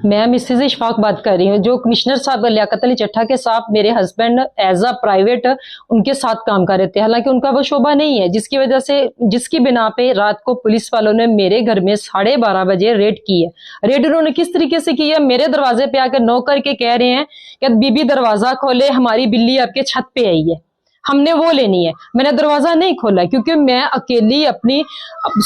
मैं मिसेज इशफाक बात कर रही हूँ। जो कमिश्नर साहब लियाकत अली चट्ठा के साथ मेरे हस्बैंड एज अ प्राइवेट उनके साथ काम कर रहे थे, हालांकि उनका वो शोबा नहीं है, जिसकी वजह से जिसकी बिना पे रात को पुलिस वालों ने मेरे घर में 12:30 बजे रेड की है। रेड उन्होंने किस तरीके से की है, मेरे दरवाजे पे आकर नॉक करके कह रहे हैं कि बीबी दरवाजा खोले, हमारी बिल्ली आपके छत पे आई है, हमने वो लेनी है। मैंने दरवाजा नहीं खोला क्योंकि मैं अकेली अपनी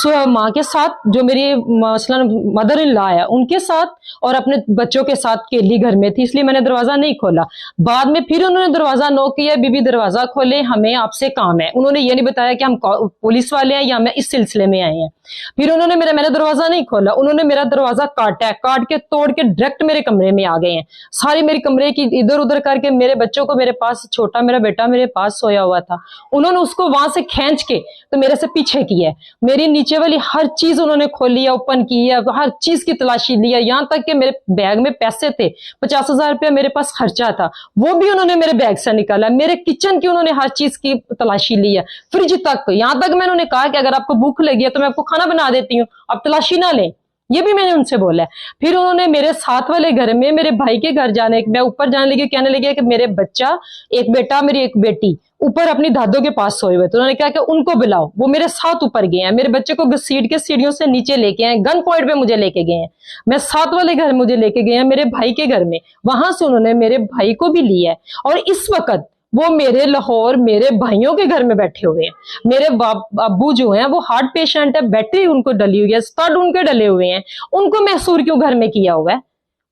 माँ के साथ, जो मेरी मसलन मदर इन लॉ है उनके साथ, और अपने बच्चों के साथ अकेली घर में थी, इसलिए मैंने दरवाजा नहीं खोला। बाद में फिर उन्होंने दरवाजा नॉक किया, बीबी दरवाजा खोले, हमें आपसे काम है। उन्होंने ये नहीं बताया कि हम पुलिस वाले हैं या मैं इस सिलसिले में आए हैं। फिर उन्होंने मैंने दरवाजा नहीं खोला, उन्होंने मेरा दरवाजा काटा है, काट के तोड़ के डायरेक्ट मेरे कमरे में आ गए हैं। सारी मेरी कमरे की इधर उधर करके मेरे बच्चों को, मेरे पास छोटा मेरा बेटा मेरे पास सोया हुआ था, उन्होंने उसको वहां से खींच के तो मेरे से पीछे किया है। मेरी नीचे वाली हर चीज उन्होंने खोली है, ओपन की है, हर चीज की तलाशी ली है। यहाँ तक कि मेरे बैग में पैसे थे, 50,000 रुपया मेरे पास खर्चा था, वो भी उन्होंने मेरे बैग से निकाला। मेरे किचन की उन्होंने हर चीज की तलाशी ली है, फ्रिज तक। यहाँ तक मैंने उन्हें कहा कि अगर आपको भूख लगी है तो मैं आपको खाना बना देती हूँ, आप तलाशी ना लें, ये भी मैंने उनसे बोला है। फिर उन्होंने मेरे साथ वाले घर में, मेरे भाई के घर जाने, मैं ऊपर जाने लगी, कहने लगी कि मेरे बच्चा, एक बेटा मेरी एक बेटी ऊपर अपनी दादों के पास सोए हुए, तो उन्होंने कहा कि उनको बुलाओ। वो मेरे साथ ऊपर गए हैं, मेरे बच्चे को घसीट के सीढ़ियों से नीचे लेके आए, गन पॉइंट पे मुझे लेके गए हैं। मैं साथ वाले घर मुझे लेके गए हैं, मेरे भाई के घर में, वहां से उन्होंने मेरे भाई को भी लिया है। और इस वक्त वो मेरे लाहौर मेरे भाइयों के घर में बैठे हुए हैं। मेरे अब्बू जो हैं वो हार्ट पेशेंट है, बैटरी उनको डली हुई है, स्टड उनके डले हुए हैं, उनको महसूर क्यों घर में किया हुआ है?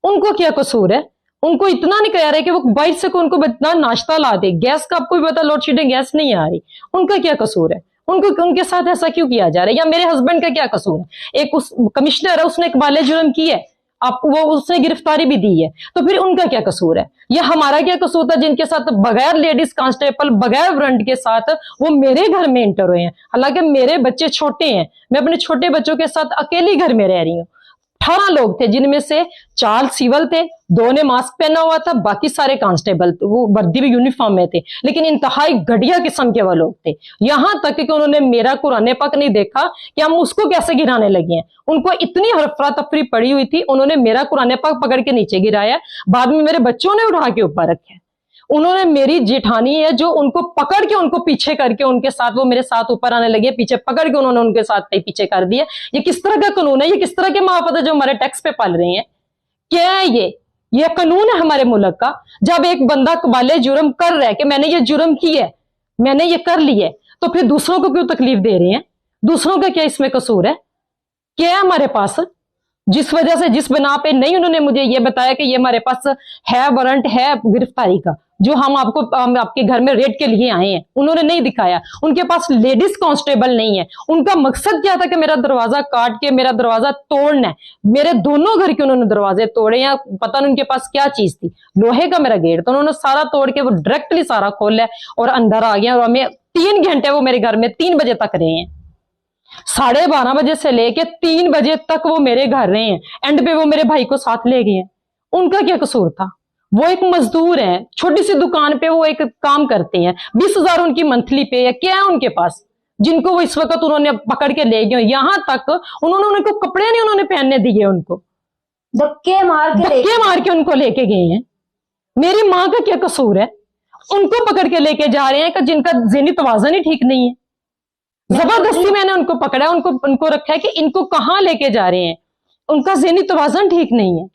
उनको क्या कसूर है? उनको इतना नहीं कह रहे कि वो बाहर से उनको इतना नाश्ता ला दे, गैस का आपको भी पता, लोड शेडिंग गैस नहीं आ रही, उनका क्या कसूर है? उनको उनके साथ ऐसा क्यों किया जा रहा है? या मेरे हस्बैंड का क्या कसूर है? एक उस कमिश्नर है, उसने एक बाले जुर्म की है, आप वो उसने गिरफ्तारी भी दी है, तो फिर उनका क्या कसूर है? या हमारा क्या कसूर था जिनके साथ बगैर लेडीज कांस्टेबल, बगैर वारंट के साथ वो मेरे घर में एंटर हुए हैं? हालांकि मेरे बच्चे छोटे हैं, मैं अपने छोटे बच्चों के साथ अकेली घर में रह रही हूँ। 18 लोग थे, जिनमें से 4 सिविल थे, 2 ने मास्क पहना हुआ था, बाकी सारे कांस्टेबल, वो वर्दी भी यूनिफॉर्म में थे, लेकिन इंतहाई घटिया किस्म के वो लोग थे। यहां तक कि उन्होंने मेरा कुरान पाक नहीं देखा कि हम उसको कैसे गिराने लगे हैं। उनको इतनी हरफरा तफरी पड़ी हुई थी, उन्होंने मेरा कुरान पाक पकड़ के नीचे गिराया, बाद में मेरे बच्चों ने उठा के ऊपर रखा। उन्होंने मेरी जेठानी है जो उनको पकड़ के, उनको पीछे करके उनके साथ, वो मेरे साथ ऊपर आने लगे, पीछे पकड़ के उन्होंने उनके साथ पीछे कर दिया। ये किस तरह का कानून है? ये किस तरह के महाफत है जो हमारे टैक्स पे पल रहे हैं? क्या है ये कानून है हमारे मुल्क का? जब एक बंदा कबाले जुर्म कर रहा है कि मैंने ये जुर्म की है, मैंने ये कर ली है, तो फिर दूसरों को क्यों तकलीफ दे रहे हैं? दूसरों का क्या इसमें कसूर है? क्या है हमारे पास जिस वजह से, जिस बिना पे नहीं उन्होंने मुझे ये बताया कि ये हमारे पास है वारंट है गिरफ्तारी का, जो हम आपके घर में रेड के लिए आए हैं, उन्होंने नहीं दिखाया। उनके पास लेडीज कांस्टेबल नहीं है। उनका मकसद क्या था कि मेरा दरवाजा काट के मेरा दरवाजा तोड़ना है। मेरे दोनों घर के उन्होंने दरवाजे तोड़े हैं, पता नहीं उनके पास क्या चीज थी। लोहे का मेरा गेट, तो उन्होंने सारा तोड़ के वो डायरेक्टली सारा खोला है और अंदर आ गया। और हमें 3 घंटे वो मेरे घर में 3 बजे तक रहे हैं, 12:30 बजे से लेके 3 बजे तक वो मेरे घर रहे हैं। एंड पे वो मेरे भाई को साथ ले गए हैं। उनका क्या कसूर था? वो एक मजदूर है, छोटी सी दुकान पे वो एक काम करते हैं, 20,000 उनकी मंथली पे है। क्या है उनके पास जिनको वो इस वक्त उन्होंने पकड़ के ले गए? यहां तक उन्होंने उनको कपड़े नहीं उन्होंने पहनने दिए, उनको धक्के मार के उनको लेके गए हैं। मेरी माँ का क्या कसूर है? उनको पकड़ के लेके जा रहे हैं कि जिनका ज़हनी तवाज़ुन ही ठीक नहीं है। जबरदस्ती मैंने उनको पकड़ा, उनको रखा है कि इनको कहां लेके जा रहे हैं, उनका ज़हनी तवाज़ुन ठीक नहीं है।